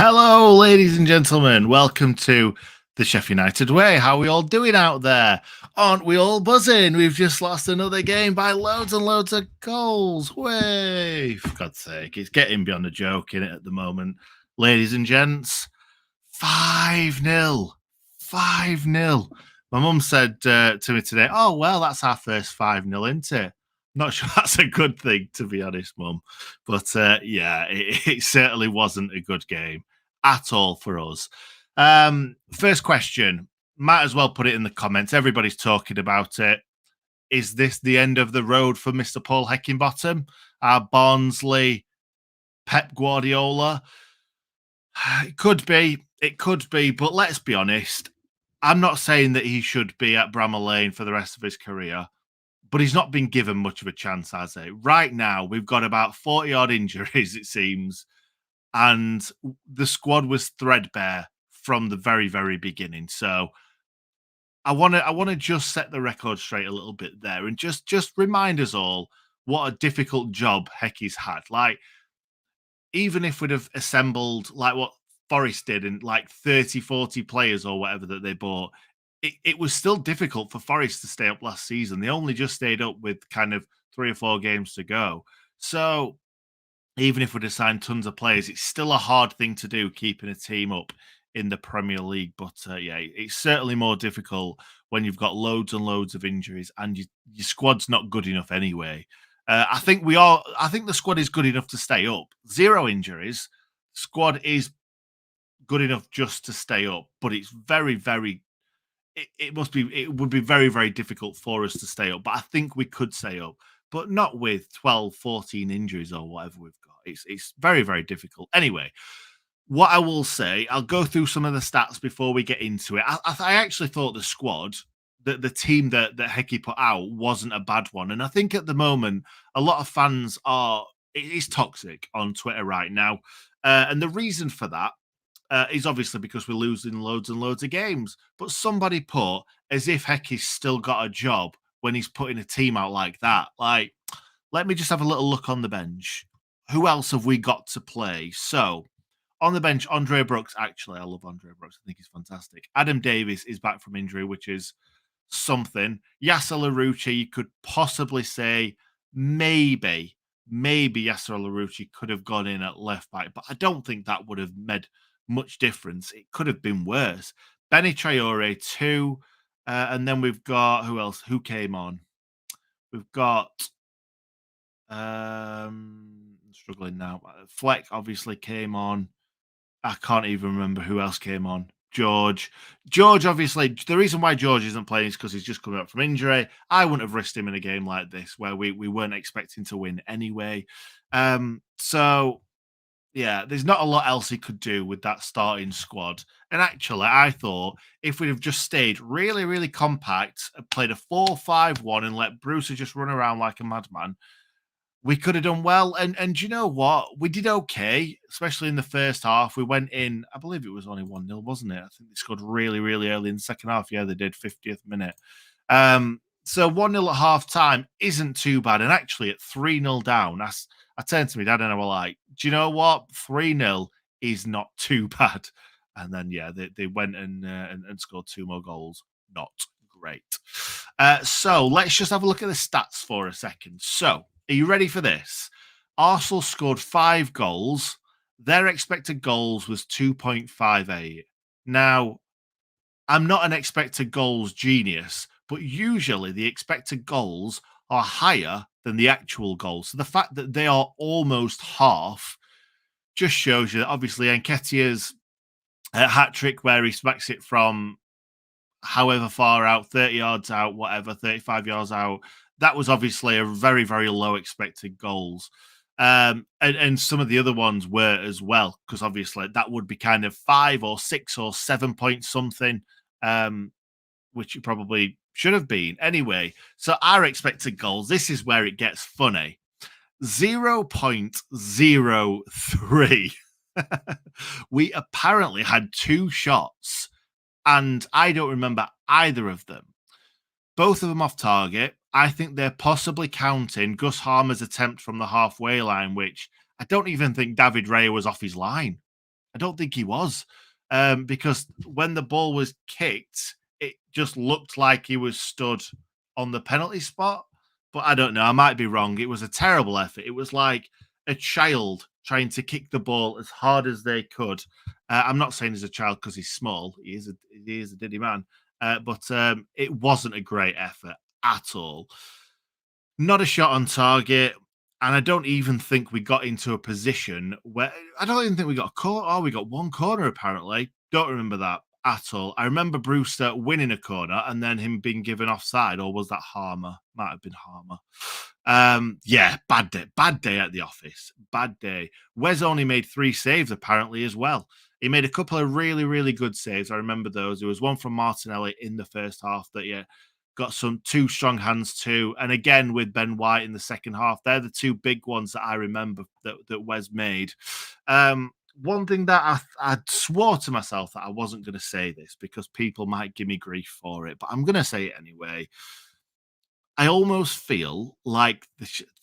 Hello, ladies and gentlemen. Welcome to the Sheff United Way. How are we all doing out there? Aren't we all buzzing? We've just lost another game by loads and loads of goals. Way, for God's sake, it's getting beyond a joke in it at the moment. Ladies and gents, 5-0. 5-0. My mum said to me today, oh, well, that's our first 5-0, isn't it? Not sure that's a good thing, to be honest, Mum. But yeah, it certainly wasn't a good game at all for us. First question, might as well put it in the comments. Everybody's talking about it. Is this the end of the road for Mr. Paul Heckingbottom, our Barnsley Pep Guardiola? It could be. It could be. But let's be honest. I'm not saying that he should be at Bramall Lane for the rest of his career, but he's not been given much of a chance, has he? Right now, we've got about 40-odd injuries, it seems, and the squad was threadbare from the very, very beginning. So I want to just set the record straight a little bit there and just remind us all what a difficult job Heckie's had. Like, even if we'd have assembled like what Forest did and like 30, 40 players or whatever that they bought, it was still difficult for Forest to stay up last season. They only just stayed up with kind of 3 or 4 games to go. So even if we'd assigned tons of players, it's still a hard thing to do, keeping a team up in the Premier League. But yeah, it's certainly more difficult when you've got loads and loads of injuries and your squad's not good enough anyway. I think the squad is good enough to stay up. 0 injuries. Squad is good enough just to stay up, but it's very, very it would be very, very difficult for us to stay up. But I think we could stay up, but not with 12, 14 injuries or whatever we've got. It's very, very difficult. Anyway, what I will say, I'll go through some of the stats before we get into it. I actually thought the squad, the team that Hecky put out wasn't a bad one. And I think at the moment, a lot of fans it is toxic on Twitter right now. And the reason for that is obviously because we're losing loads and loads of games. But somebody put as if Hecky's still got a job when he's putting a team out like that. Like, let me just have a little look on the bench. Who else have we got to play? So, on the bench, Andre Brooks. Actually, I love Andre Brooks. I think he's fantastic. Adam Davies is back from injury, which is something. Yasser Larouci, you could possibly say maybe Yasser Larouci could have gone in at left back, but I don't think that would have made much difference. It could have been worse. Benny Traore, 2. And then we've got, who else? Who came on? We've got, struggling now. Fleck obviously came on. I can't even remember who else came on. George, obviously, the reason why George isn't playing is because he's just coming up from injury. I wouldn't have risked him in a game like this where we weren't expecting to win anyway. So, yeah, there's not a lot else he could do with that starting squad. And actually, I thought if we'd have just stayed really, really compact and played a 4-5-1 and let Brewster just run around like a madman, we could have done well. And you know what? We did okay, especially in the first half. We went in, I believe it was only 1-0, wasn't it? I think they scored really, really early in the second half. Yeah, they did, 50th minute. So 1-0 at half time isn't too bad. And actually, at 3-0 down, I turned to my dad and I was like, do you know what? 3-0 is not too bad. And then, yeah, they went and scored 2 more goals. Not great. So let's just have a look at the stats for a second. So, are you ready for this? Arsenal scored 5 goals. Their expected goals was 2.58. Now, I'm not an expected goals genius, but usually the expected goals are higher than the actual goals. So the fact that they are almost half just shows you that obviously Nketiah's hat-trick where he smacks it from however far out, 30 yards out, whatever, 35 yards out, that was obviously a very, very low expected goals. And some of the other ones were as well, because obviously that would be kind of 5 or 6 or 7 point something, which it probably should have been. Anyway, so our expected goals, this is where it gets funny. 0.03. We apparently had 2 shots, and I don't remember either of them. Both of them off target. I think they're possibly counting Gus Harmer's attempt from the halfway line, which I don't even think David Raya was off his line. I don't think he was, because when the ball was kicked, it just looked like he was stood on the penalty spot. But I don't know. I might be wrong. It was a terrible effort. It was like a child trying to kick the ball as hard as they could. I'm not saying he's a child because he's small. He is a diddy man. But it wasn't a great effort at all. Not a shot on target. And I don't even think we got into a position where I don't even think we got a corner. Oh, we got one corner apparently. Don't remember that at all. I remember Brewster winning a corner and then him being given offside, or was that Harmer? Might have been Harmer. Yeah, bad day at the office. Bad day. Wes only made 3 saves apparently as well. He made a couple of really, really good saves. I remember those. There was one from Martinelli in the first half that, yeah, got some 2 strong hands too. And again, with Ben White in the second half, they're the 2 big ones that I remember that Wes made. One thing that I swore to myself that I wasn't going to say this because people might give me grief for it, but I'm going to say it anyway. I almost feel like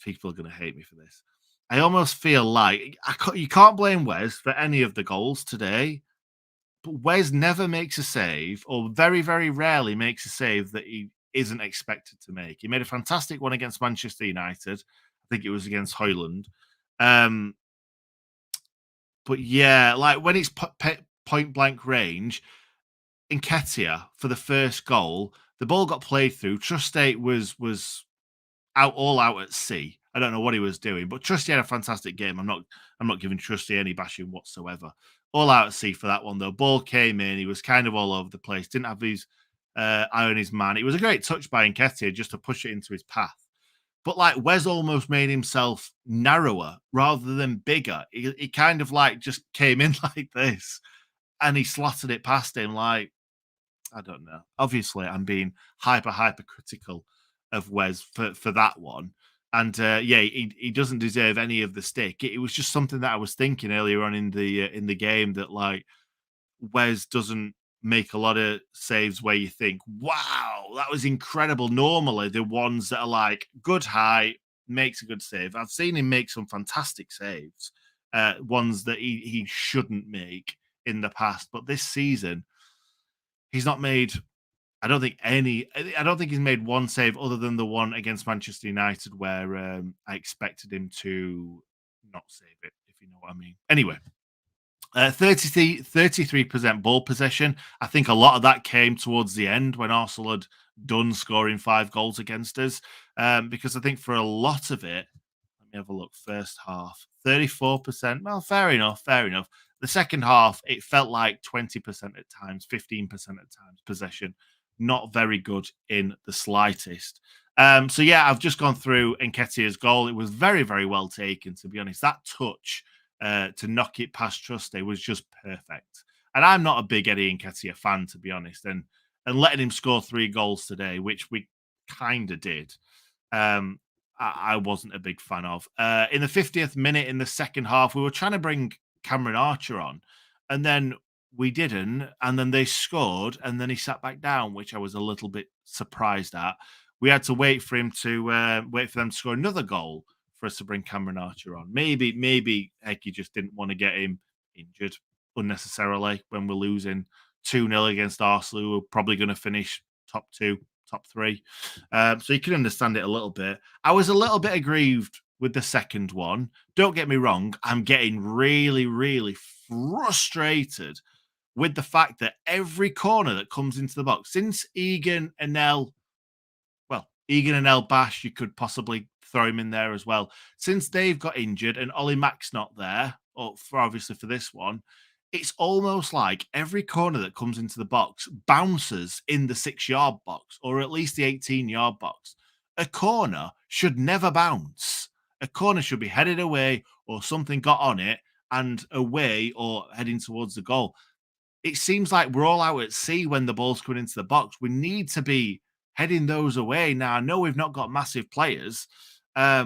people are going to hate me for this. I almost feel like you can't blame Wes for any of the goals today, but Wes never makes a save, or very, very rarely makes a save that he isn't expected to make. He made a fantastic one against Manchester United. I think it was against Hoyland. But yeah, like when it's point blank range, Nketiah for the first goal, the ball got played through. Trusty was all out at sea. I don't know what he was doing, but Trusty had a fantastic game. I'm not giving Trusty any bashing whatsoever. All out at sea for that one though. Ball came in. He was kind of all over the place. Didn't have his eye on his man. It was a great touch by Nketiah just to push it into his path. But like Wes almost made himself narrower rather than bigger. He kind of like just came in like this and he slotted it past him like, I don't know. Obviously, I'm being hyper critical of Wes for that one. And yeah, he doesn't deserve any of the stick. It was just something that I was thinking earlier on in the game that like Wes doesn't make a lot of saves where you think, wow, that was incredible. Normally, the ones that are like good height makes a good save. I've seen him make some fantastic saves, ones that he shouldn't make in the past. But this season, he's not made. I don't think he's made one save other than the one against Manchester United where I expected him to not save it, if you know what I mean. Anyway, 33% ball possession. I think a lot of that came towards the end when Arsenal had done scoring 5 goals against us. Because I think for a lot of it, let me have a look. First half, 34%. Well, fair enough. The second half, it felt like 20% at times, 15% at times possession. Not very good in the slightest. So yeah, I've just gone through Nketiah's goal. It was very, very well taken, to be honest. That touch to knock it past Trusty was just perfect. And I'm not a big Eddie Nketiah fan, to be honest. And letting him score 3 goals today, which we kind of did, I wasn't a big fan of. In the 50th minute in the second half, we were trying to bring Cameron Archer on, and then we didn't. And then they scored, and then he sat back down, which I was a little bit surprised at. We had to wait for them to score another goal for us to bring Cameron Archer on. Maybe Hecky just didn't want to get him injured unnecessarily when we're losing 2-0 against Arsenal, who are probably going to finish top 2, top 3. So you can understand it a little bit. I was a little bit aggrieved with the second one. Don't get me wrong, I'm getting really, really frustrated with the fact that every corner that comes into the box, since Egan and El Bash, you could possibly throw him in there as well. Since they've got injured and Ollie Mack's not there, or obviously for this one, it's almost like every corner that comes into the box bounces in the 6-yard box, or at least the 18-yard box. A corner should never bounce. A corner should be headed away, or something got on it and away, or heading towards the goal. It seems like we're all out at sea when the ball's coming into the box. We need to be heading those away. Now, I know we've not got massive players, but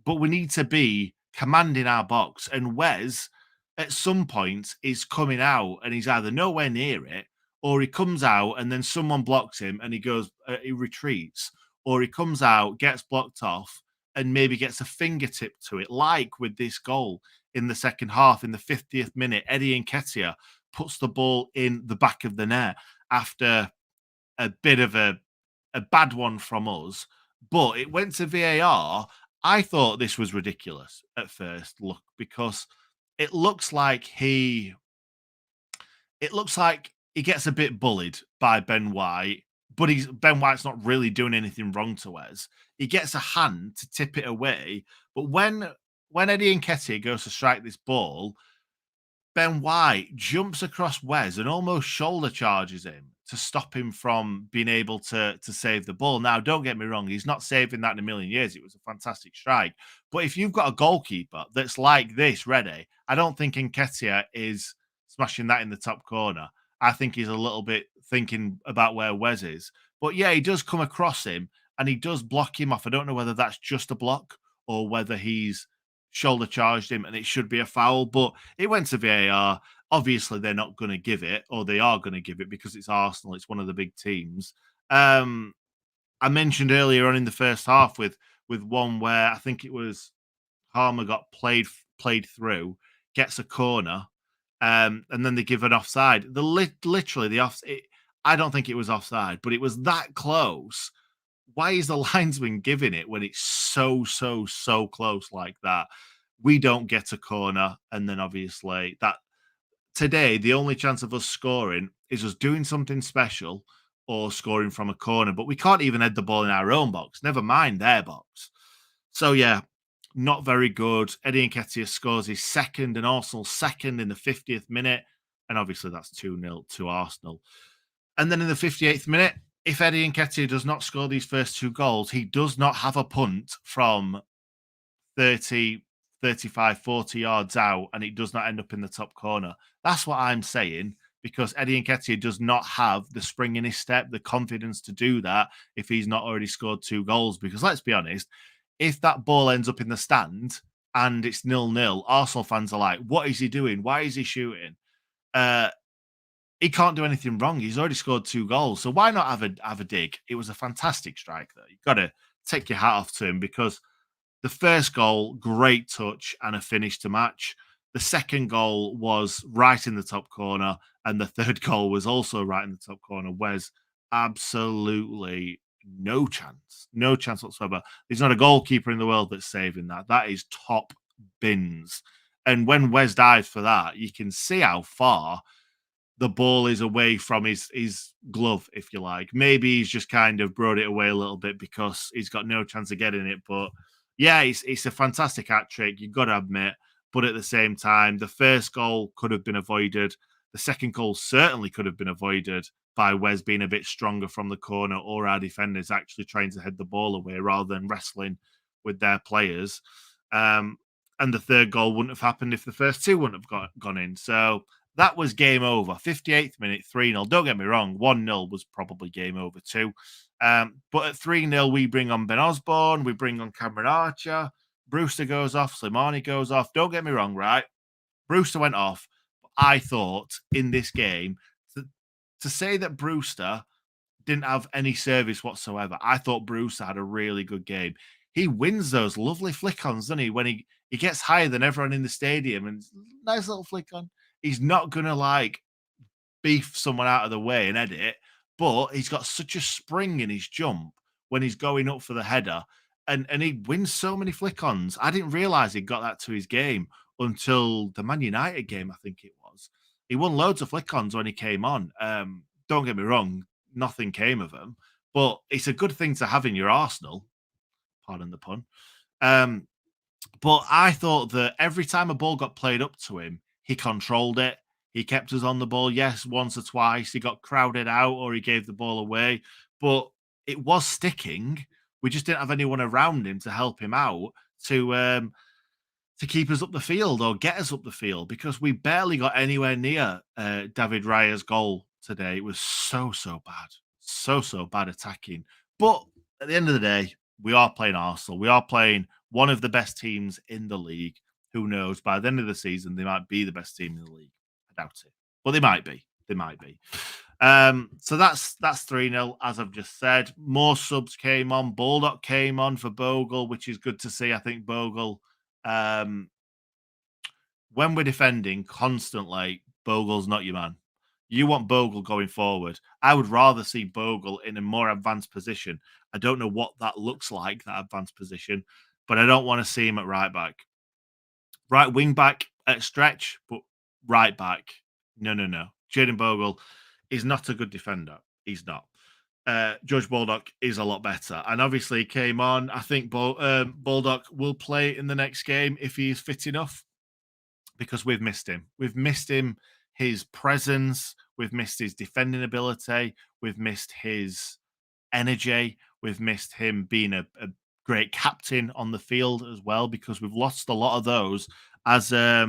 we need to be commanding our box. And Wes, at some point, is coming out and he's either nowhere near it, or he comes out and then someone blocks him and he retreats, or he comes out, gets blocked off, and maybe gets a fingertip to it, like with this goal. in the second half. In the 50th minute, Eddie Nketiah puts the ball in the back of the net after a bit of a bad one from us, but it went to VAR. I thought this was ridiculous at first look because it looks like he gets a bit bullied by Ben White, but Ben White's not really doing anything wrong to us. He gets a hand to tip it away, but when Eddie Nketiah goes to strike this ball, Ben White jumps across Wes and almost shoulder charges him to stop him from being able to save the ball. Now, don't get me wrong, he's not saving that in a million years. It was a fantastic strike. But if you've got a goalkeeper that's like this, ready, I don't think Nketiah is smashing that in the top corner. I think he's a little bit thinking about where Wes is. But yeah, he does come across him and he does block him off. I don't know whether that's just a block or whether he's shoulder charged him and it should be a foul, but it went to VAR. Obviously, they're not going to give it, or they are going to give it because it's Arsenal. It's one of the big teams. I mentioned earlier on in the first half with one where I think it was Harmer got played through, gets a corner, and then they give an offside. Literally the off. I don't think it was offside, but it was that close. Why is the linesman giving it when it's so close like that? We don't get a corner, and then obviously that today the only chance of us scoring is us doing something special or scoring from a corner, but we can't even head the ball in our own box, never mind their box. So yeah, not very good. Eddie Nketiah scores his second and Arsenal's second in the 50th minute, and obviously that's 2-0 to Arsenal. And then in the 58th minute, if Eddie Nketiah does not score these first two goals, he does not have a punt from 30, 35, 40 yards out, and it does not end up in the top corner. That's what I'm saying, because Eddie Nketiah does not have the spring in his step, the confidence to do that if he's not already scored two goals. Because let's be honest, if that ball ends up in the stand and it's 0-0, Arsenal fans are like, what is he doing? Why is he shooting? He can't do anything wrong. He's already scored two goals. So why not have a dig? It was a fantastic strike, though. You've got to take your hat off to him because the first goal, great touch and a finish to match. The second goal was right in the top corner. And the third goal was also right in the top corner. Wes, absolutely no chance whatsoever. There's not a goalkeeper in the world that's saving that. That is top bins. And when Wes dives for that, you can see how far the ball is away from his glove, if you like. Maybe he's just kind of brought it away a little bit because he's got no chance of getting it. But yeah, it's a fantastic hat trick, you've got to admit. But at the same time, the first goal could have been avoided. The second goal certainly could have been avoided by Wes being a bit stronger from the corner or our defenders actually trying to head the ball away rather than wrestling with their players. And the third goal wouldn't have happened if the first two wouldn't have gone in. So that was game over. 58th minute, 3-0. Don't get me wrong, 1-0 was probably game over too. But at 3-0, we bring on Ben Osborne, we bring on Cameron Archer, Brewster goes off, Slimani goes off. Don't get me wrong, right? Brewster went off. I thought in this game, to say that Brewster didn't have any service whatsoever, I thought Brewster had a really good game. He wins those lovely flick-ons, doesn't he? When he gets higher than everyone in the stadium and nice little flick-on. He's not going to like beef someone out of the way and edit, but he's got such a spring in his jump when he's going up for the header. And he wins so many flick-ons. I didn't realize he got that to his game until the Man United game, I think it was. He won loads of flick-ons when he came on. Don't get me wrong, nothing came of him, but it's a good thing to have in your arsenal. Pardon the pun. But I thought that every time a ball got played up to him, he controlled it. He kept us on the ball. Yes, once or twice. He got crowded out or he gave the ball away. But it was sticking. We just didn't have anyone around him to help him out to keep us up the field or get us up the field because we barely got anywhere near David Raya's goal today. It was so bad. So bad attacking. But at the end of the day, we are playing Arsenal. We are playing one of the best teams in the league. Who knows? By the end of the season, they might be the best team in the league. I doubt it. But they might be. So that's 3-0, as I've just said. More subs came on. Baldock came on for Bogle, which is good to see. I think Bogle when we're defending constantly, Bogle's not your man. You want Bogle going forward. I would rather see Bogle in a more advanced position. I don't know what that looks like, that advanced position, but I don't want to see him at right back. Right wing back at stretch, but right back. No, no, no. Jaden Bogle is not a good defender. He's not. George Baldock is a lot better. And obviously he came on. I think Baldock will play in the next game if he is fit enough because we've missed him. We've missed him, his presence. We've missed his defending ability. We've missed his energy. We've missed him being a great captain on the field as well because we've lost a lot of those. As I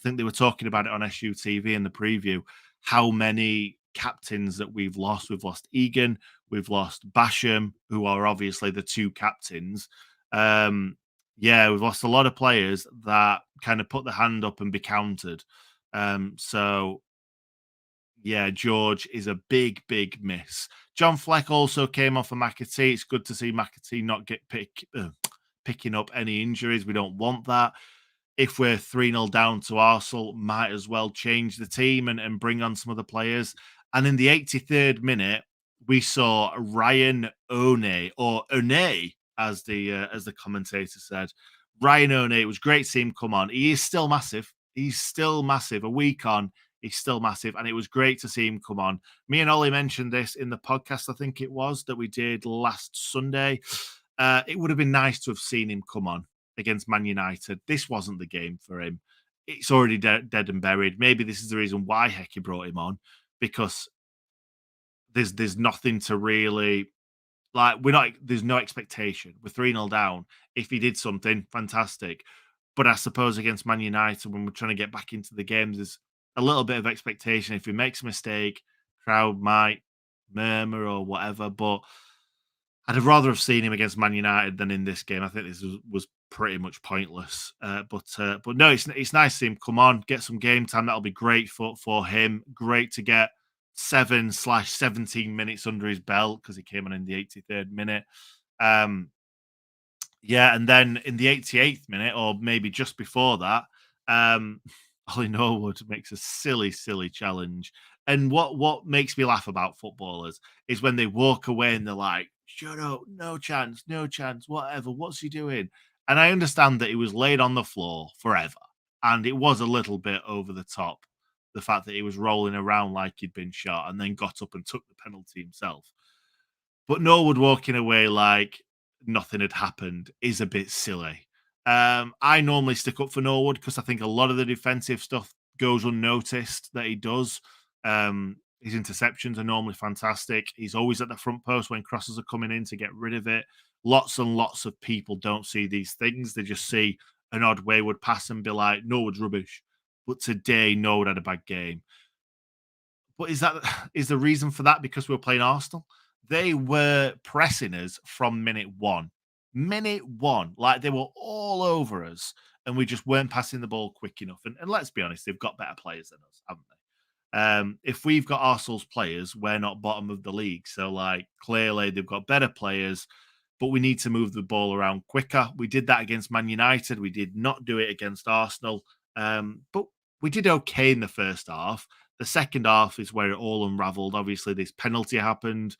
think they were talking about it on SUTV in the preview, how many captains that we've lost. We've lost Egan, we've lost Basham, who are obviously the two captains. Yeah, we've lost a lot of players that kind of put the hand up and be countered. So yeah, George is a big, big miss. John Fleck also came off of McAtee. It's good to see McAtee not get picking up any injuries. We don't want that. If we're 3-0 down to Arsenal, might as well change the team and bring on some other players. And in the 83rd minute, we saw Ryan One, or One, as the commentator said. Ryan One, it was great to see him come on. He is still massive. He's still massive. A week on, he's still massive. And it was great to see him come on. Me and Ollie mentioned this in the podcast, I think it was, that we did last Sunday. It would have been nice to have seen him come on against Man United. This wasn't the game for him. It's already dead and buried. Maybe this is the reason why Hecky brought him on, because there's nothing to really like. There's no expectation. We're 3-0 down. If he did something, fantastic. But I suppose against Man United, when we're trying to get back into the games, there's a little bit of expectation. If he makes a mistake, crowd might murmur or whatever. But I'd have rather have seen him against Man United than in this game. I think this was pretty much pointless. But no, it's nice to see him come on, get some game time. That'll be great for him. Great to get 7/17 minutes under his belt because he came on in the 83rd minute. Yeah, and then in the 88th minute, or maybe just before that, Oly Norwood makes a silly, silly challenge. And what makes me laugh about footballers is when they walk away and they're like, shut up, no chance, whatever, what's he doing? And I understand that he was laid on the floor forever. And it was a little bit over the top, the fact that he was rolling around like he'd been shot and then got up and took the penalty himself. But Norwood walking away like nothing had happened is a bit silly. I normally stick up for Norwood because I think a lot of the defensive stuff goes unnoticed that he does. His interceptions are normally fantastic. He's always at the front post when crosses are coming in to get rid of it. Lots and lots of people don't see these things. They just see an odd wayward pass and be like, Norwood's rubbish. But today, Norwood had a bad game. But is the reason for that because we were playing Arsenal? They were pressing us from minute one. Minute one. Like they were all over us. And we just weren't passing the ball quick enough. And let's be honest, they've got better players than us, haven't they? If we've got Arsenal's players, we're not bottom of the league. So, like, clearly they've got better players, but we need to move the ball around quicker. We did that against Man United. We did not do it against Arsenal. But we did okay in the first half. The second half is where it all unraveled. Obviously, this penalty happened.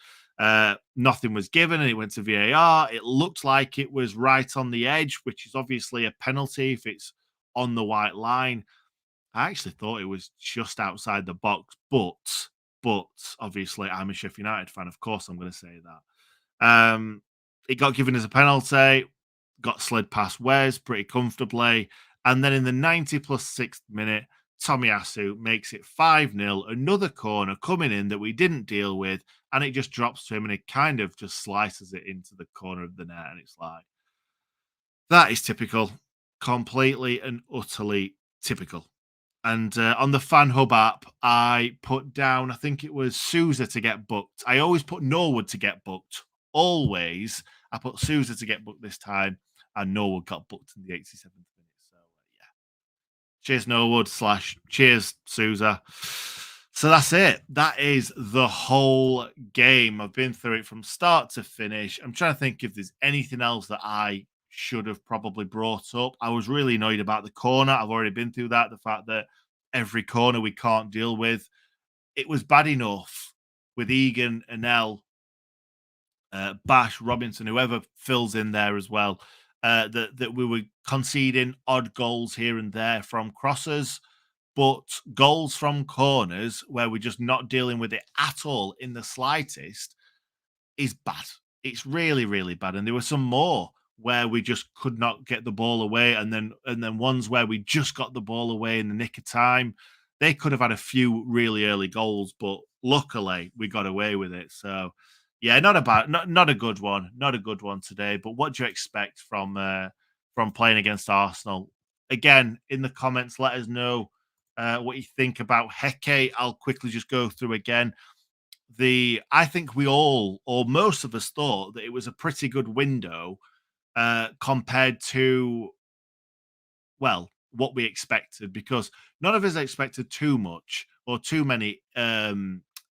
Nothing was given and it went to VAR. It looked like it was right on the edge, which is obviously a penalty if it's on the white line. I actually thought it was just outside the box, but obviously I'm a Sheff United fan. Of course, I'm going to say that. It got given as a penalty, got slid past Wes pretty comfortably, and then in the 90+6th minute, Tomiyasu makes it 5-0. Another corner coming in that we didn't deal with, and it just drops to him, and it kind of just slices it into the corner of the net, and it's like, that is typical, completely and utterly typical. And on the Fan Hub app, I put down, I think it was Sousa to get booked. I always put Norwood to get booked. Always. I put Sousa to get booked this time, and Norwood got booked in the 87th minute. So, yeah. Cheers, Norwood, / cheers, Sousa. So that's it. That is the whole game. I've been through it from start to finish. I'm trying to think if there's anything else that I should have probably brought up. I was really annoyed about the corner. I've already been through that. The fact that every corner we can't deal with. It was bad enough with Egan, Anel, Bash, Robinson, whoever fills in there as well, that we were conceding odd goals here and there from crosses, but goals from corners where we're just not dealing with it at all in the slightest is bad. It's really, really bad. And there were some more where we just could not get the ball away, and then ones where we just got the ball away in the nick of time. They could have had a few really early goals, but luckily we got away with it. So yeah, not a good one, not a good one today. But what do you expect from playing against Arsenal? Again, in the comments, let us know what you think about Heke. I'll quickly just go through again. I think we all, or most of us, thought that it was a pretty good window compared to, well, what we expected, because none of us expected too much or too many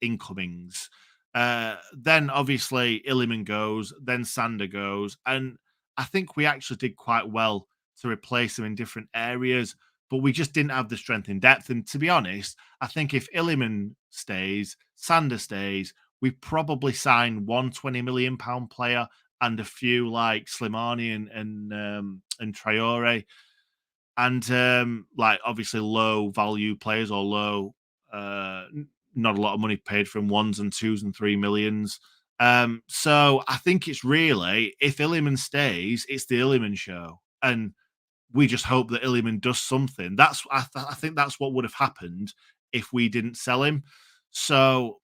incomings. Then obviously Illiman goes, then Sander goes, and I think we actually did quite well to replace them in different areas, but we just didn't have the strength in depth. And to be honest, I think if Illiman stays, Sander stays, we probably sign one £20 million player and a few like Slimani and Traore, and like obviously low value players or low, not a lot of money paid from ones and twos and 3 millions. So I think it's really, if Illiman stays, it's the Illiman show, and we just hope that Illiman does something. I think that's what would have happened if we didn't sell him. So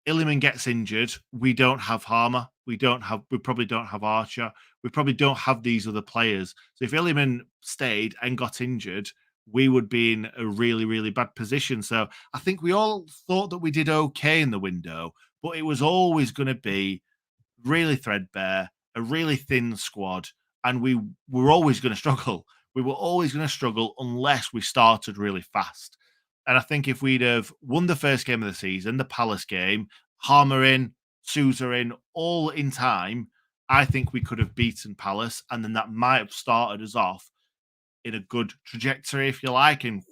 Illiman gets injured. We don't have Harmer. We probably don't have Archer. We probably don't have these other players. So if Illiman stayed and got injured, we would be in a really, really bad position. So I think we all thought that we did okay in the window, but it was always going to be really threadbare, a really thin squad, and we were always going to struggle. We were always going to struggle unless we started really fast. And I think if we'd have won the first game of the season, the Palace game, Harmer in, Sousa in, all in time, I think we could have beaten Palace, and then that might have started us off in a good trajectory, if you like. And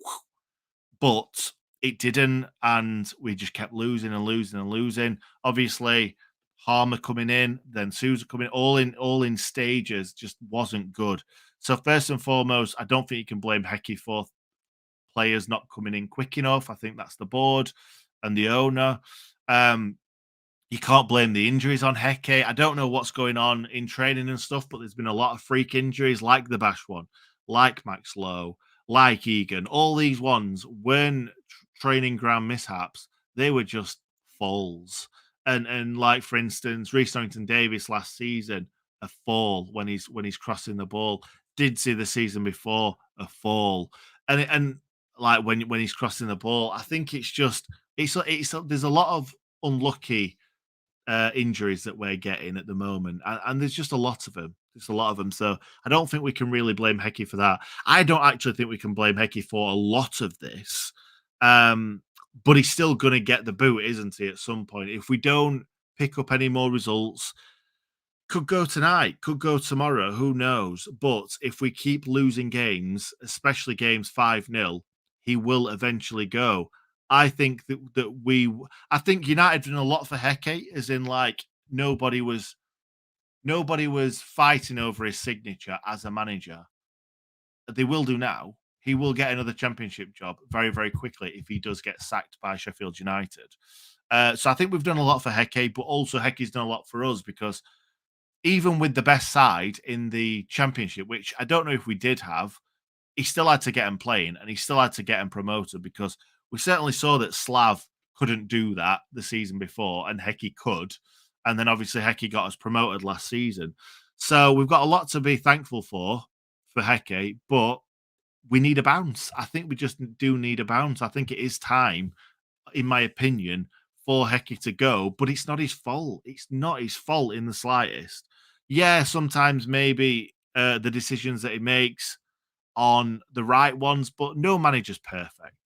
but it didn't, and we just kept losing and losing and losing. Obviously, Harmer coming in, then Sousa coming, all in stages, just wasn't good. So first and foremost, I don't think you can blame Hecky for players not coming in quick enough. I think that's the board and the owner. You can't blame the injuries on Heke. I don't know what's going on in training and stuff, but there's been a lot of freak injuries, like the Bash one, like Max Lowe, like Egan. All these ones weren't training ground mishaps; they were just falls. And like for instance, Reece Norrington Davis last season, a fall when he's crossing the ball. Did see the season before a fall, and like when he's crossing the ball, I think it's just it's there's a lot of unlucky injuries that we're getting at the moment, and there's just a lot of them. There's a lot of them, so I don't think we can really blame Hecky for that. I don't actually think we can blame Hecky for a lot of this, but he's still going to get the boot, isn't he? At some point, if we don't pick up any more results, could go tonight, could go tomorrow, who knows? But if we keep losing games, especially games 5-0, he will eventually go. I think I think United did a lot for Heke, as in like nobody was fighting over his signature as a manager. They will do now. He will get another championship job very, very quickly if he does get sacked by Sheffield United. So I think we've done a lot for Heke, but also Heke's done a lot for us, because even with the best side in the championship, which I don't know if we did have, he still had to get him playing, and he still had to get him promoted, because we certainly saw that Slav couldn't do that the season before, and Heki could. And then obviously Heki got us promoted last season. So we've got a lot to be thankful for Heke, but we need a bounce. I think we just do need a bounce. I think it is time, in my opinion, for Heke to go, but it's not his fault. It's not his fault in the slightest. Yeah, sometimes maybe the decisions that he makes on the right ones, but no manager's perfect.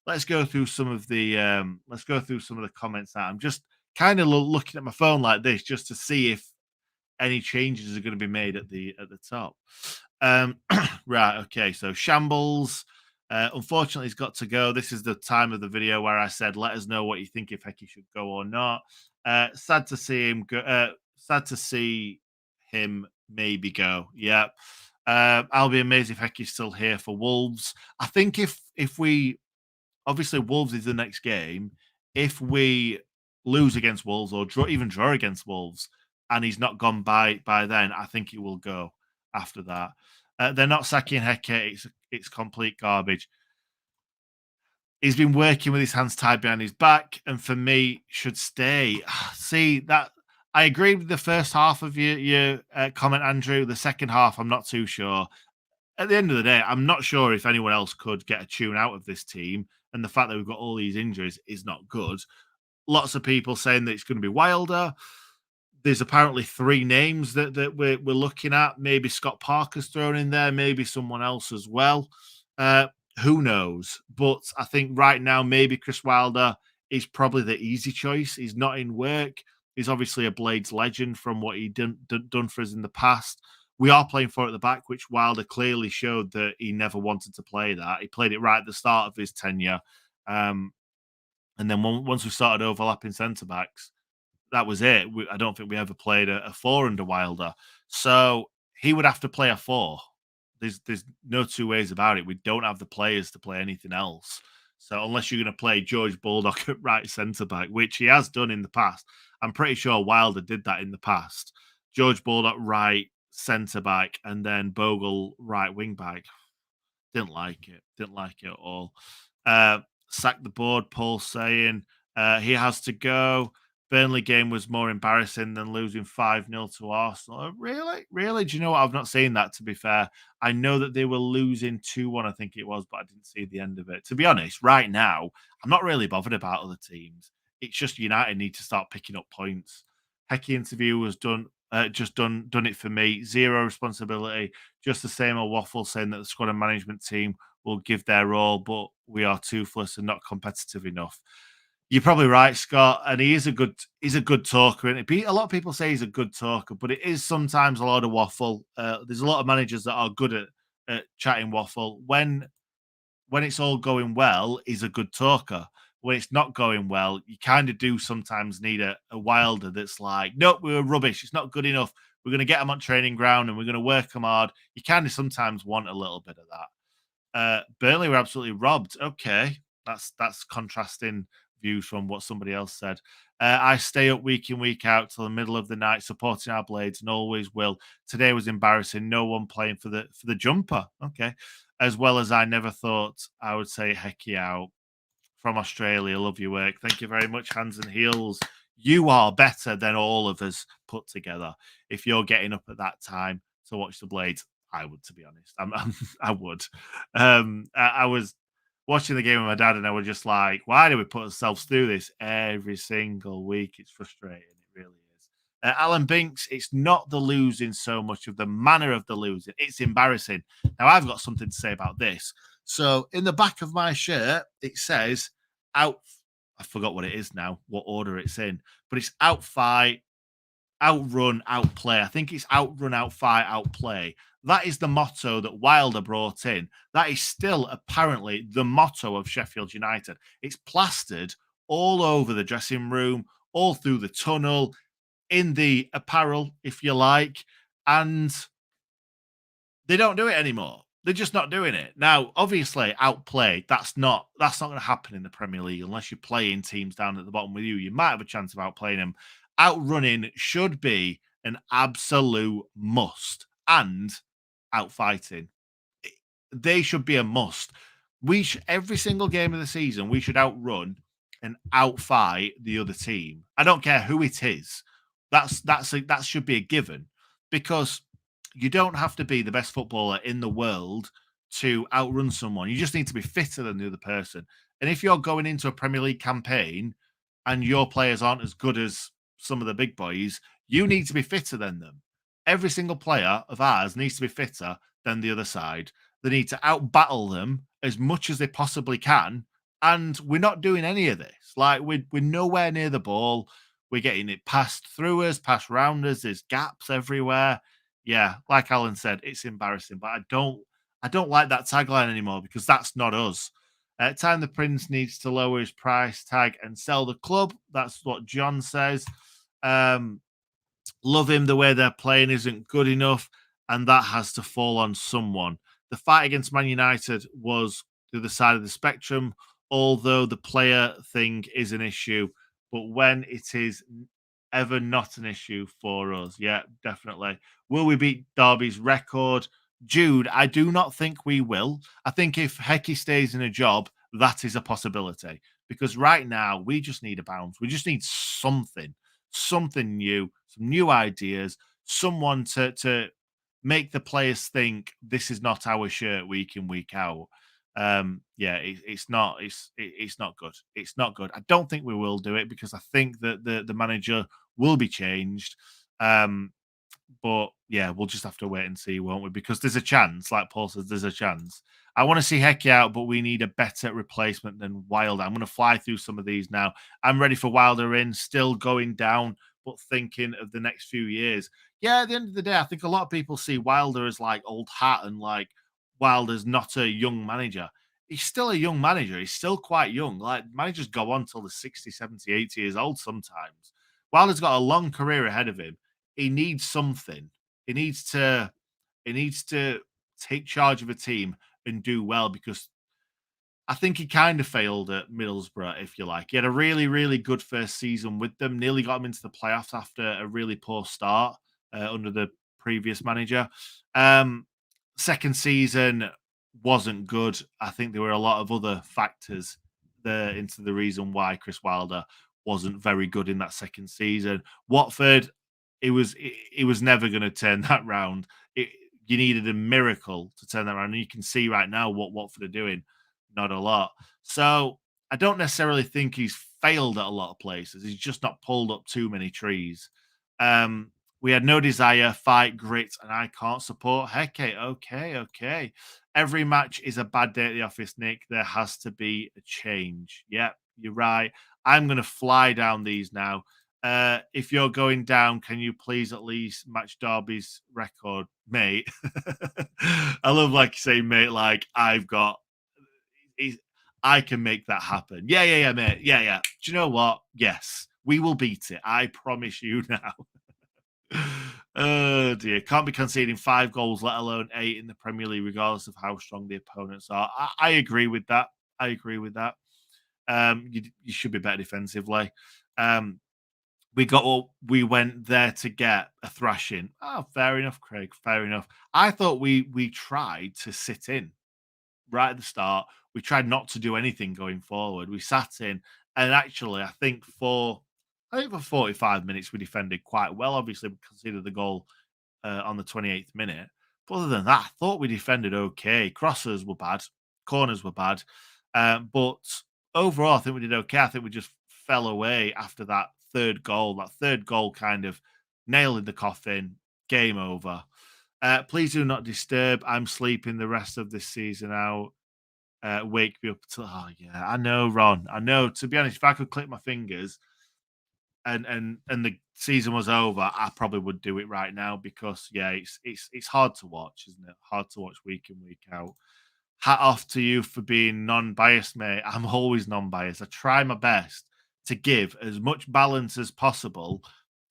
Let's go through some of the comments now. I'm just kind of looking at my phone like this just to see any changes are going to be made at the top. Right, okay, so Shambles. Unfortunately, he's got to go. This is the time of the video where I said, "Let us know what you think if Hecky should go or not." Sad to see him go. Sad to see him maybe go. Yeah, I'll be amazed if Hecky's still here for Wolves. I think if we obviously Wolves is the next game. If we lose against Wolves or even draw against Wolves, and he's not gone by then, I think he will go after that. They're not sacking Hecky. It's complete garbage. He's been working with his hands tied behind his back, and for me, should stay. See that I agree with the first half of your comment, Andrew. The second half, I'm not too sure. At the end of the day, I'm not sure if anyone else could get a tune out of this team, and the fact that we've got all these injuries is not good. Lots of people saying that it's going to be Wilder. There's apparently 3 names that we're looking at. Maybe Scott Parker's thrown in there, maybe someone else as well. Who knows? But I think right now, maybe Chris Wilder is probably the easy choice. He's not in work. He's obviously a Blades legend from what he done for us in the past. We are playing 4 at the back, which Wilder clearly showed that he never wanted to play that. He played it right at the start of his tenure. And then once we started overlapping centre backs, that was it. I don't think we ever played a 4 under Wilder. So he would have to play a 4. There's no two ways about it. We don't have the players to play anything else. So unless you're going to play George Bulldog at right centre back, which he has done in the past, I'm pretty sure Wilder did that in the past. George Bulldog right centre back, and then Bogle right wing back. Didn't like it. Didn't like it at all. Sack the board. Paul saying he has to go. Burnley game was more embarrassing than losing 5-0 to Arsenal. Really? Really? Do you know what? I've not seen that, to be fair. I know that they were losing 2-1, I think it was, but I didn't see the end of it. To be honest, right now, I'm not really bothered about other teams. It's just United need to start picking up points. Hecky interview was done, just done it for me. Zero responsibility. Just the same old waffle saying that the squad and management team will give their all, but we are toothless and not competitive enough. You're probably right, Scott, and he's a good talker. And a lot of people say he's a good talker, but it is sometimes a lot of waffle. There's a lot of managers that are good at chatting waffle. When it's all going well, he's a good talker. When it's not going well, you kind of do sometimes need a Wilder that's like, nope, we were rubbish. It's not good enough. We're going to get them on training ground and we're going to work them hard. You kind of sometimes want a little bit of that. Burnley were absolutely robbed. Okay, that's contrasting views from what somebody else said. I stay up week in, week out till the middle of the night supporting our Blades and always will. Today was embarrassing. No one playing for the jumper. Okay. As well as I never thought I would say Hecky out from Australia. Love your work. Thank you very much, Hands and Heels. You are better than all of us put together. If you're getting up at that time to watch the Blades, I would, to be honest. I would. I was watching the game with my dad, and I was just like, why do we put ourselves through this every single week? It's frustrating. It really is. Alan Binks, it's not the losing so much of the manner of the losing. It's embarrassing. Now, I've got something to say about this. So, in the back of my shirt, it says out. I forgot what it is now, what order it's in, but it's outfight, outrun, outplay. I think it's outrun, outfight, outplay. That is the motto that Wilder brought in. That is still apparently the motto of Sheffield United. It's plastered all over the dressing room, all through the tunnel, in the apparel, if you like, and they don't do it anymore. They're just not doing it. Now, obviously, outplay, that's not going to happen in the Premier League unless you're playing teams down at the bottom with you. You might have a chance of outplaying them. Outrunning should be an absolute must, and outfighting. They should be a must. Every single game of the season, we should outrun and outfight the other team. I don't care who it is. That should be a given, because you don't have to be the best footballer in the world to outrun someone. You just need to be fitter than the other person. And if you're going into a Premier League campaign and your players aren't as good as some of the big boys, you need to be fitter than them. Every single player of ours needs to be fitter than the other side. They need to out-battle them as much as they possibly can. And we're not doing any of this. Like, we're nowhere near the ball. We're getting it passed through us, passed round us. There's gaps everywhere. Yeah, like Alan said, it's embarrassing, but I don't like that tagline anymore because that's not us. Time the Prince needs to lower his price tag and sell the club. That's what John says. Um, Love him. The way they're playing isn't good enough, and that has to fall on someone. The fight against Man United was the other side of the spectrum, although the player thing is an issue. But when it is ever not an issue for us, yeah, definitely. Will we beat Derby's record? Jude, I do not think we will. I think if Hecky stays in a job, that is a possibility because right now we just need a bounce. We just need something new, some new ideas, someone to make the players think this is not our shirt week in week out. Yeah, it's not good. It's not good. I don't think we will do it because I think that the manager will be changed. Um, but yeah, we'll just have to wait and see, won't we? Because there's a chance, like Paul says, there's a chance. I want to see Hecky out, but we need a better replacement than Wilder. I'm going to fly through some of these now. I'm ready for Wilder in, still going down, but thinking of the next few years. Yeah, at the end of the day, I think a lot of people see Wilder as like old hat and like Wilder's not a young manager. He's still a young manager. He's still quite young. Like managers go on till the 60, 70, 80 years old sometimes. Wilder's got a long career ahead of him. He needs something. He needs to he needs to take charge of a team and do well because I think he kind of failed at Middlesbrough, if you like. He had a really, really good first season with them, nearly got him into the playoffs after a really poor start under the previous manager. Um, Second season wasn't good. I think there were a lot of other factors into the reason why Chris Wilder wasn't very good in that second season. Watford, it was never going to turn that round. You needed a miracle to turn that around. And you can see right now what Watford are doing. Not a lot. So I don't necessarily think he's failed at a lot of places. He's just not pulled up too many trees. We had no desire, fight, grit, and I can't support Hecky. Okay. Every match is a bad day at the office, Nick. There has to be a change. Yep, you're right. I'm going to fly down these now. If you're going down, can you please at least match Derby's record, mate? I love like you say, mate, like I've got I can make that happen. Yeah, mate. Yeah. Do you know what? Yes, we will beat it. I promise you now. Oh dear. Can't be conceding 5 goals, let alone 8 in the Premier League, regardless of how strong the opponents are. I agree with that. I agree with that. You should be better defensively. We got what we went there to get a thrashing. Oh, fair enough, Craig. Fair enough. I thought we tried to sit in right at the start. We tried not to do anything going forward. We sat in, and actually, I think for 45 minutes we defended quite well. Obviously, we conceded the goal on the 28th minute. But other than that, I thought we defended okay. Crosses were bad, corners were bad, but overall, I think we did okay. I think we just fell away after that third goal. That third goal kind of nailed in the coffin. Game over. Please do not disturb. I'm sleeping the rest of this season out. Wake me up. Oh yeah, I know, Ron. I know. To be honest, if I could click my fingers and the season was over, I probably would do it right now because yeah, it's hard to watch, isn't it? Hard to watch week in week out. Hat off to you for being non-biased, mate. I'm always non-biased. I try my best to give as much balance as possible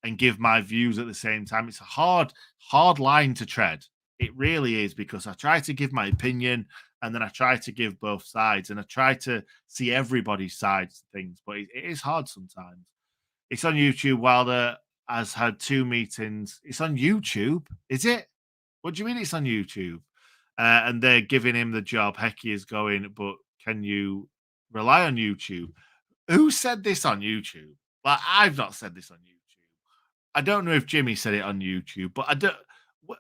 and give my views at the same time. It's a hard line to tread. It really is because I try to give my opinion and then I try to give both sides and I try to see everybody's sides to things, but it is hard sometimes. It's on YouTube. Wilder has had 2 meetings. It's on YouTube, is it? What do you mean it's on YouTube? And they're giving him the job. Hecky is going, but can you rely on YouTube? Who said this on YouTube? Like, I've not said this on YouTube. I don't know if Jimmy said it on YouTube, but I don't. What,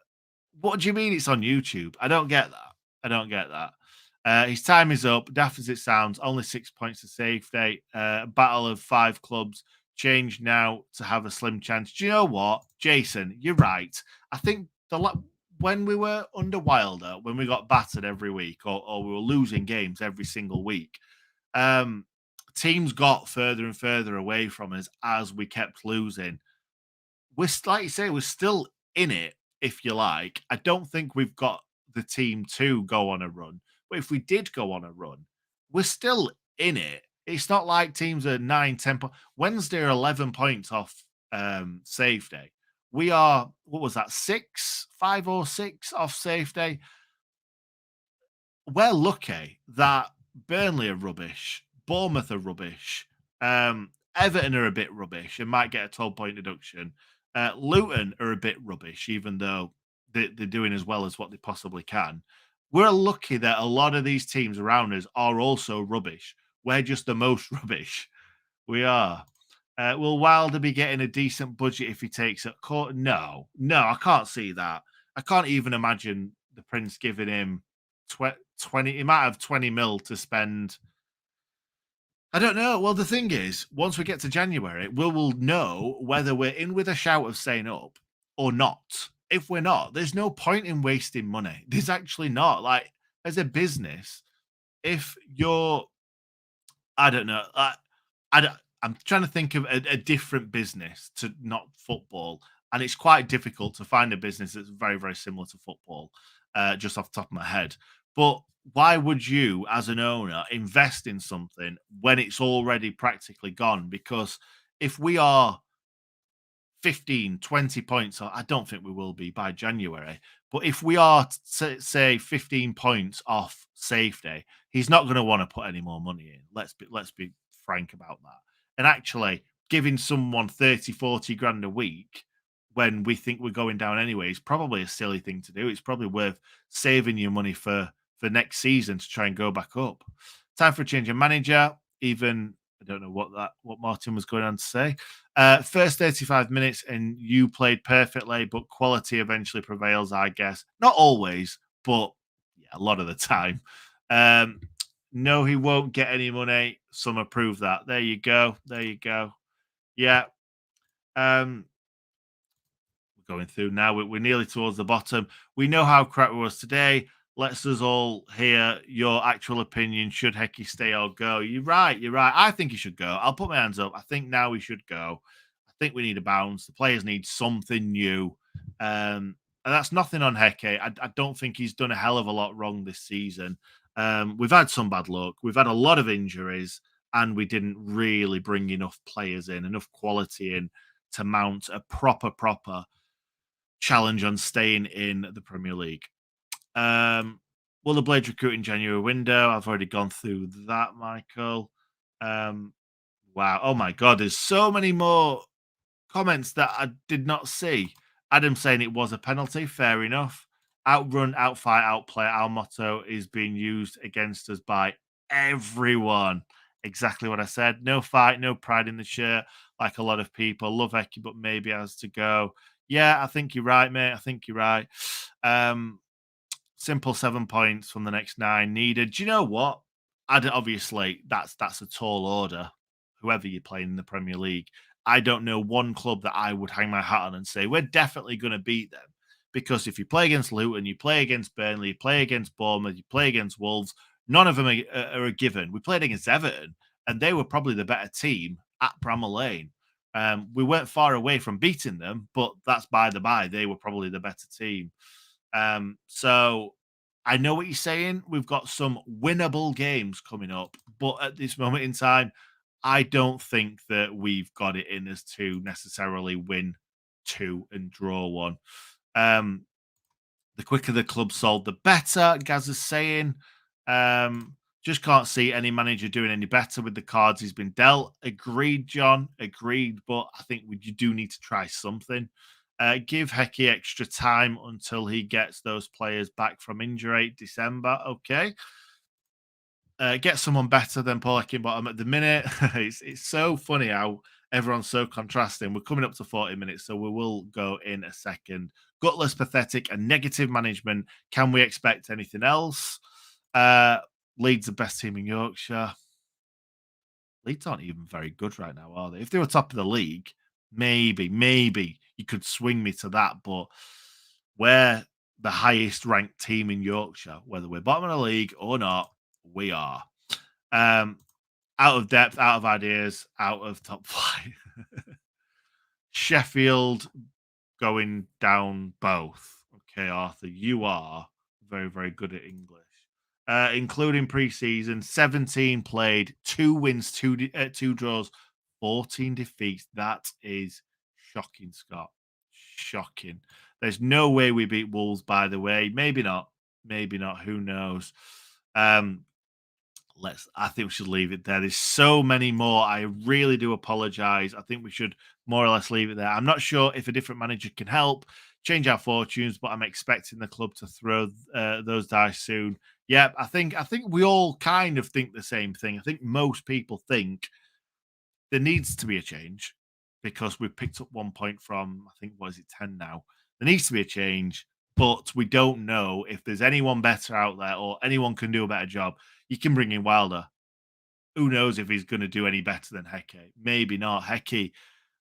what do you mean it's on YouTube? I don't get that. I don't get that. His time is up. Daft as it sounds, only 6 points to safety. Battle of 5 clubs. Change now to have a slim chance. Do you know what, Jason? You're right. I think when we were under Wilder, when we got battered every week, or we were losing games every single week, teams got further and further away from us as we kept losing. Like you say, we're still in it, if you like. I don't think we've got the team to go on a run, but if we did go on a run, we're still in it. It's not like teams are 9, 10 points. Wednesday are 11 points off save day. We are, what was that, 6, 5 or 6 off save day? We're lucky that Burnley are rubbish, Bournemouth are rubbish, Everton are a bit rubbish and might get a 12-point deduction. Luton are a bit rubbish, even though they're doing as well as what they possibly can. We're lucky that a lot of these teams around us are also rubbish. We're just the most rubbish. We are. Will Wilder be getting a decent budget if he takes it court? No, I can't see that. I can't even imagine the Prince giving him 20. He might have 20 mil to spend. I don't know. Well, the thing is, once we get to January, we will know whether we're in with a shout of staying up or not. If we're not, there's no point in wasting money. There's actually not. Like, as a business, if you're, I don't know, I'm trying to think of a different business to not football, and it's quite difficult to find a business that's very, very similar to football, just off the top of my head. But why would you, as an owner, invest in something when it's already practically gone? Because if we are 15, 20 points, I don't think we will be by January, but if we are, say, 15 points off safety, he's not going to want to put any more money in. Let's be frank about that. And actually, giving someone 30, 40 grand a week when we think we're going down anyway is probably a silly thing to do. It's probably worth saving your money for next season to try and go back up. Time for a change of manager. Even I don't know what Martin was going on to say. First 35 minutes and you played perfectly, but quality eventually prevails, I guess. Not always, but yeah, a lot of the time. No, he won't get any money. Some approve that. There you go. Yeah. We're going through now. We're nearly towards the bottom. We know how crap it was today. Let's us all hear your actual opinion. Should Hecky stay or go? You're right. I think he should go. I'll put my hands up. I think now he should go. I think we need a bounce. The players need something new. And that's nothing on Hecky. I don't think he's done a hell of a lot wrong this season. We've had some bad luck. We've had a lot of injuries, and we didn't really bring enough players in, enough quality in to mount a proper challenge on staying in the Premier League. Will the Blades recruit in January window? I've already gone through that, Michael. Wow. Oh my God. There's so many more comments that I did not see. Adam saying it was a penalty. Fair enough. Outrun, outfight, outplay. Our motto is being used against us by everyone. Exactly what I said. No fight, no pride in the shirt. Like a lot of people. Love Hecky, but maybe has to go. Yeah, I think you're right, mate. I think you're right. Simple 7 points from the next 9 needed. Do you know what? Obviously, that's a tall order. Whoever you're playing in the Premier League, I don't know one club that I would hang my hat on and say we're definitely going to beat them. Because if you play against Luton, you play against Burnley, you play against Bournemouth, you play against Wolves, none of them are a given. We played against Everton, and they were probably the better team at Bramall Lane. We weren't far away from beating them, but that's by the by. They were probably the better team. So I know what you're saying. We've got some winnable games coming up, but at this moment in time, I don't think that we've got it in us to necessarily win 2 and draw 1. The quicker the club sold, the better, Gaz is saying. Just can't see any manager doing any better with the cards he's been dealt. Agreed, John. Agreed, but I think you do need to try something. Give Hecky extra time until he gets those players back from injury. December, okay. Get someone better than Paul Heckingbottom at the minute. It's so funny how everyone's so contrasting. We're coming up to 40 minutes, so we will go in a second. Gutless, pathetic, and negative management. Can we expect anything else? Leeds the best team in Yorkshire. Leeds aren't even very good right now, are they? If they were top of the league, maybe you could swing me to that, but we're the highest ranked team in Yorkshire, whether we're bottom of the league or not, we are. out of depth, out of ideas, out of top flight. Sheffield going down both. Okay, Arthur, you are very, very good at English. Including preseason, 17 played, 2 wins, two draws, 14 defeats. That is shocking, Scott. Shocking. There's no way we beat Wolves, by the way. Maybe not. Maybe not. Who knows? Um, I think we should leave it there. There's so many more. I really do apologize. I think we should more or less leave it there. I'm not sure if a different manager can help change our fortunes, but I'm expecting the club to throw those dice soon. Yeah, I think we all kind of think the same thing. I think most people think there needs to be a change because we've picked up 1 point from, I think, what is it, 10 now? There needs to be a change, but we don't know if there's anyone better out there or anyone can do a better job. You can bring in Wilder. Who knows if he's going to do any better than Hecky? Maybe not. Hecky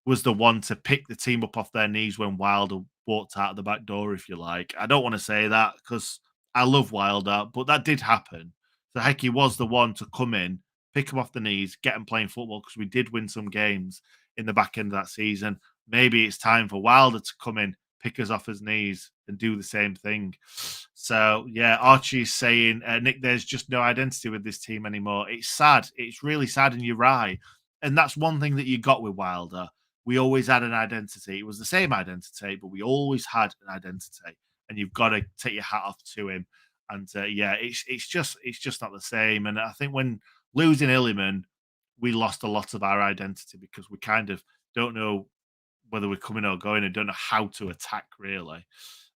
was the one to pick the team up off their knees when Wilder walked out the back door, if you like. I don't want to say that because I love Wilder, but that did happen. So Hecky was the one to come in, pick him off the knees, get him playing football because we did win some games in the back end of that season. Maybe it's time for Wilder to come in, pick us off his knees and do the same thing. So, yeah, Archie's saying, Nick, there's just no identity with this team anymore. It's sad. It's really sad, and you're right. And that's one thing that you got with Wilder. We always had an identity. It was the same identity, but we always had an identity. And you've got to take your hat off to him. And yeah, it's just not the same. And I think when losing Illiman, we lost a lot of our identity because we kind of don't know whether we're coming or going and don't know how to attack really.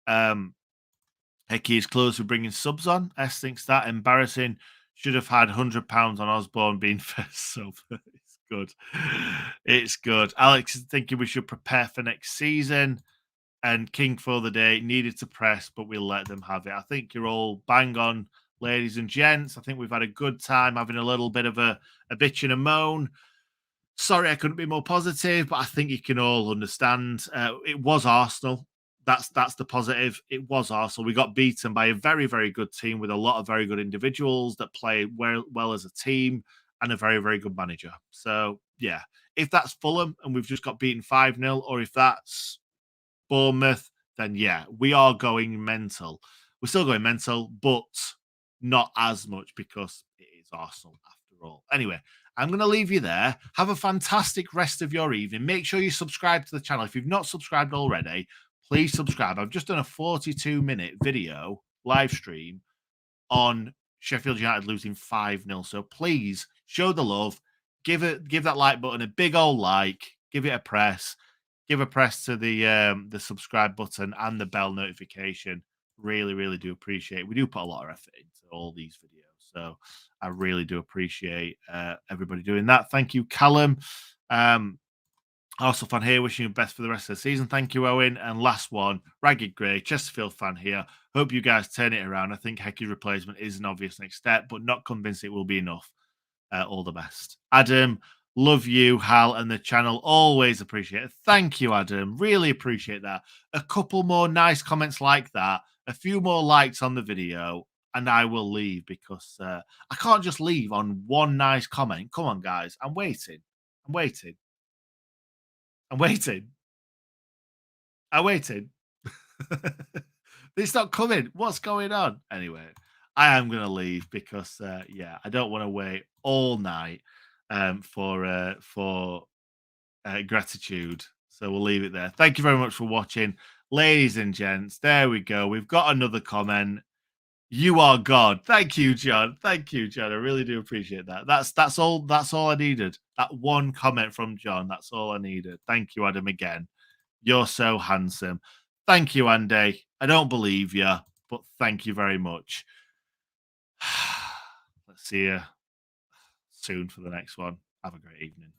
Hecky is close to bringing subs on. S thinks that embarrassing. Should have had £100 on Osborne being first sub. It's good. It's good. Alex is thinking we should prepare for next season. And King for the day needed to press, but we'll let them have it. I think you're all bang on, ladies and gents. I think we've had a good time having a little bit of a bitch and a moan. Sorry, I couldn't be more positive, but I think you can all understand. It was Arsenal. That's the positive. It was Arsenal. We got beaten by a very, very good team with a lot of very good individuals that play well as a team and a very, very good manager. So, yeah, if that's Fulham and we've just got beaten 5-0, or if that's Bournemouth, then yeah, we are going mental. We're still going mental, but not as much because it is Arsenal after all. Anyway, I'm going to leave you there. Have a fantastic rest of your evening. Make sure you subscribe to the channel. If you've not subscribed already, please subscribe. I've just done a 42-minute video live stream on Sheffield United losing 5-0. So please show the love. Give that like button a big old like. Give it a press. Give a press to the subscribe button and the bell notification. Really, really do appreciate it. We do put a lot of effort into all these videos. So I really do appreciate everybody doing that. Thank you, Callum. Also fan here, wishing you best for the rest of the season. Thank you, Owen. And last one, Ragged Grey, Chesterfield fan here. Hope you guys turn it around. I think Hecky replacement is an obvious next step, but not convinced it will be enough. All the best. Adam, love you, Hal, and the channel. Always appreciate it. Thank you, Adam. Really appreciate that. A couple more nice comments like that, a few more likes on the video, and I will leave because I can't just leave on one nice comment. Come on, guys. I'm waiting. I'm waiting. I'm waiting. I'm waiting. It's not coming. What's going on? Anyway, I am going to leave because, yeah, I don't want to wait all night for gratitude. So we'll leave it there. Thank you very much for watching, ladies and gents. There we go. We've got another comment. You are God. Thank you, John. Thank you, John. I really do appreciate that. That's all. That's all I needed. That one comment from John. That's all I needed. Thank you, Adam. Again, you're so handsome. Thank you, Andy. I don't believe you, but thank you very much. Let's see you soon for the next one. Have a great evening.